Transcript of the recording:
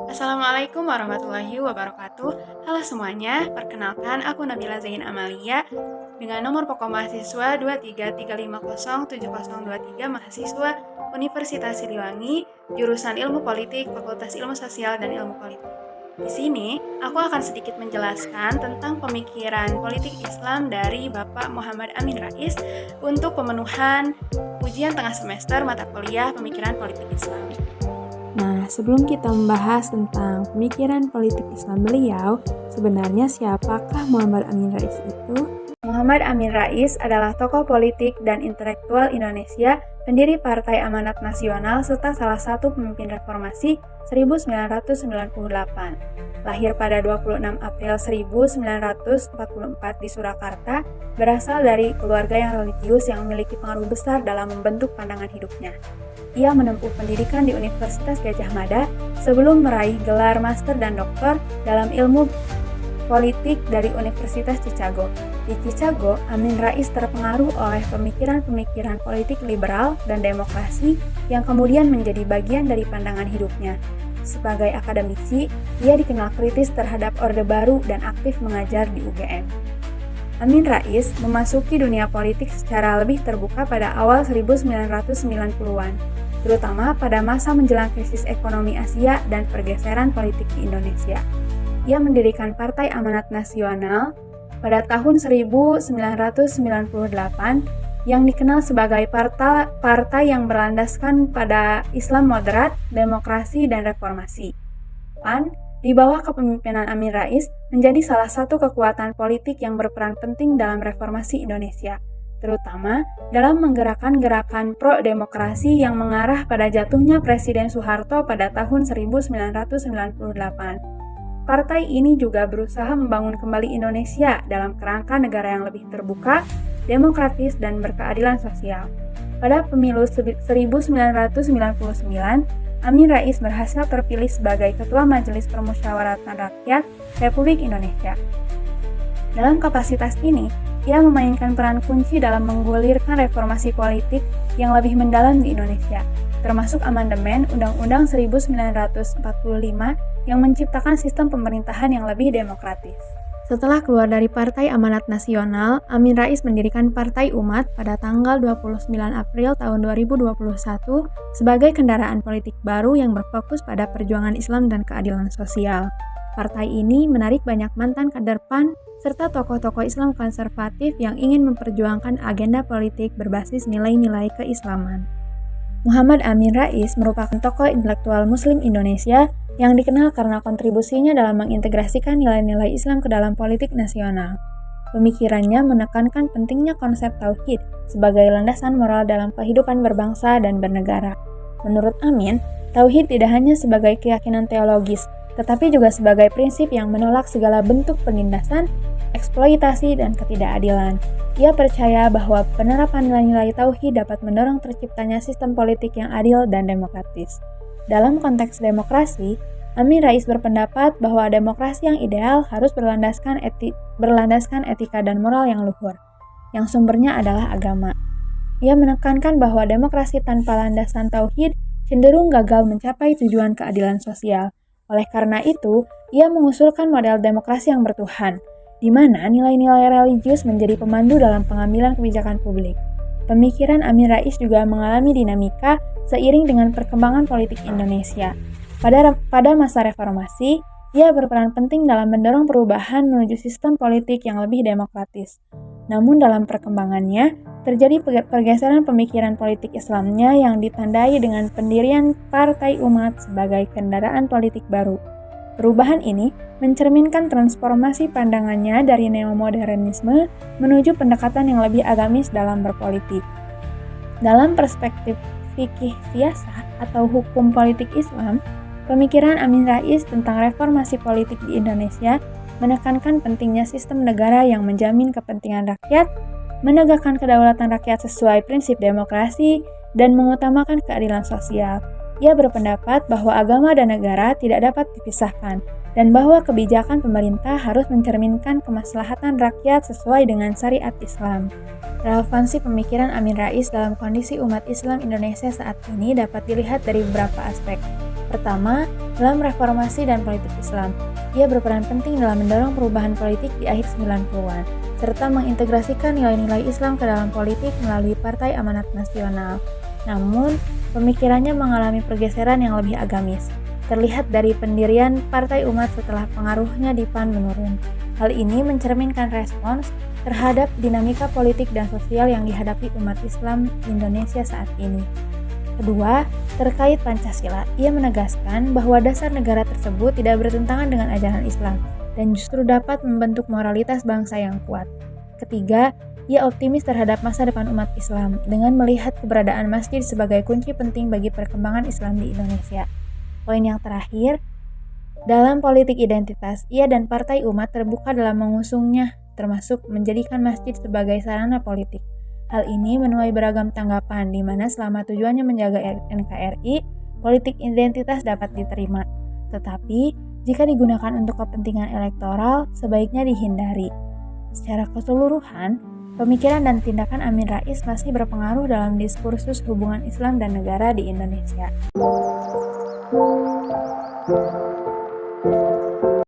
Assalamualaikum warahmatullahi wabarakatuh. Halo semuanya, perkenalkan aku Nabila Zain Amalia dengan nomor pokok mahasiswa 233507023 mahasiswa Universitas Siliwangi, jurusan Ilmu Politik, Fakultas Ilmu Sosial dan Ilmu Politik. Di sini, aku akan sedikit menjelaskan tentang pemikiran politik Islam dari Bapak Muhammad Amin Rais untuk pemenuhan ujian tengah semester mata kuliah Pemikiran Politik Islam. Nah, sebelum kita membahas tentang pemikiran politik Islam beliau, sebenarnya siapakah Muhammad Amin Rais itu? Muhammad Amin Rais adalah tokoh politik dan intelektual Indonesia, pendiri Partai Amanat Nasional serta salah satu pemimpin reformasi 1998. Lahir pada 26 April 1944 di Surakarta, berasal dari keluarga yang religius yang memiliki pengaruh besar dalam membentuk pandangan hidupnya. Ia menempuh pendidikan di Universitas Gadjah Mada sebelum meraih gelar master dan doktor dalam ilmu politik dari Universitas Chicago. Di Chicago, Amin Rais terpengaruh oleh pemikiran-pemikiran politik liberal dan demokrasi yang kemudian menjadi bagian dari pandangan hidupnya. Sebagai akademisi, ia dikenal kritis terhadap Orde Baru dan aktif mengajar di UGM. Amin Rais memasuki dunia politik secara lebih terbuka pada awal 1990-an, terutama pada masa menjelang krisis ekonomi Asia dan pergeseran politik di Indonesia. Ia mendirikan Partai Amanat Nasional pada tahun 1998 yang dikenal sebagai partai yang berlandaskan pada Islam moderat, demokrasi, dan reformasi. PAN di bawah kepemimpinan Amin Rais menjadi salah satu kekuatan politik yang berperan penting dalam reformasi Indonesia, terutama dalam menggerakkan gerakan pro-demokrasi yang mengarah pada jatuhnya Presiden Soeharto pada tahun 1998. Partai ini juga berusaha membangun kembali Indonesia dalam kerangka negara yang lebih terbuka, demokratis, dan berkeadilan sosial. Pada pemilu 1999, Amin Rais berhasil terpilih sebagai Ketua Majelis Permusyawaratan Rakyat Republik Indonesia. Dalam kapasitas ini, ia memainkan peran kunci dalam menggulirkan reformasi politik yang lebih mendalam di Indonesia, termasuk amandemen Undang-Undang 1945 yang menciptakan sistem pemerintahan yang lebih demokratis. Setelah keluar dari Partai Amanat Nasional, Amin Rais mendirikan Partai Umat pada tanggal 29 April tahun 2021 sebagai kendaraan politik baru yang berfokus pada perjuangan Islam dan keadilan sosial. Partai ini menarik banyak mantan kader PAN serta tokoh-tokoh Islam konservatif yang ingin memperjuangkan agenda politik berbasis nilai-nilai keislaman. Muhammad Amin Rais merupakan tokoh intelektual Muslim Indonesia yang dikenal karena kontribusinya dalam mengintegrasikan nilai-nilai Islam ke dalam politik nasional. Pemikirannya menekankan pentingnya konsep tauhid sebagai landasan moral dalam kehidupan berbangsa dan bernegara. Menurut Amin, tauhid tidak hanya sebagai keyakinan teologis, tetapi juga sebagai prinsip yang menolak segala bentuk penindasan, eksploitasi, dan ketidakadilan. Ia percaya bahwa penerapan nilai-nilai tauhid dapat mendorong terciptanya sistem politik yang adil dan demokratis. Dalam konteks demokrasi, Amin Rais berpendapat bahwa demokrasi yang ideal harus berlandaskan etika dan moral yang luhur, yang sumbernya adalah agama. Ia menekankan bahwa demokrasi tanpa landasan tauhid cenderung gagal mencapai tujuan keadilan sosial. Oleh karena itu, ia mengusulkan model demokrasi yang bertuhan, di mana nilai-nilai religius menjadi pemandu dalam pengambilan kebijakan publik. Pemikiran Amin Rais juga mengalami dinamika seiring dengan perkembangan politik Indonesia. Pada masa reformasi, ia berperan penting dalam mendorong perubahan menuju sistem politik yang lebih demokratis. Namun dalam perkembangannya, terjadi pergeseran pemikiran politik Islamnya yang ditandai dengan pendirian Partai Umat sebagai kendaraan politik baru. Perubahan ini mencerminkan transformasi pandangannya dari neomodernisme menuju pendekatan yang lebih agamis dalam berpolitik. Dalam perspektif fikih siyasah atau hukum politik Islam, pemikiran Amin Rais tentang reformasi politik di Indonesia menekankan pentingnya sistem negara yang menjamin kepentingan rakyat, menegakkan kedaulatan rakyat sesuai prinsip demokrasi, dan mengutamakan keadilan sosial. Ia berpendapat bahwa agama dan negara tidak dapat dipisahkan, dan bahwa kebijakan pemerintah harus mencerminkan kemaslahatan rakyat sesuai dengan syariat Islam. Relevansi pemikiran Amin Rais dalam kondisi umat Islam Indonesia saat ini dapat dilihat dari beberapa aspek. Pertama, dalam reformasi dan politik Islam, ia berperan penting dalam mendorong perubahan politik di akhir 90-an, serta mengintegrasikan nilai-nilai Islam ke dalam politik melalui Partai Amanat Nasional. Namun, pemikirannya mengalami pergeseran yang lebih agamis, terlihat dari pendirian Partai Umat setelah pengaruhnya di PAN menurun. Hal ini mencerminkan respons terhadap dinamika politik dan sosial yang dihadapi umat Islam Indonesia saat ini. Kedua, terkait Pancasila, ia menegaskan bahwa dasar negara tersebut tidak bertentangan dengan ajaran Islam dan justru dapat membentuk moralitas bangsa yang kuat. Ketiga, ia optimis terhadap masa depan umat Islam dengan melihat keberadaan masjid sebagai kunci penting bagi perkembangan Islam di Indonesia. Poin yang terakhir, dalam politik identitas, ia dan Partai Umat terbuka dalam mengusungnya, termasuk menjadikan masjid sebagai sarana politik. Hal ini menuai beragam tanggapan, di mana selama tujuannya menjaga NKRI, politik identitas dapat diterima. Tetapi, jika digunakan untuk kepentingan elektoral, sebaiknya dihindari. Secara keseluruhan, pemikiran dan tindakan Amin Rais masih berpengaruh dalam diskursus hubungan Islam dan negara di Indonesia.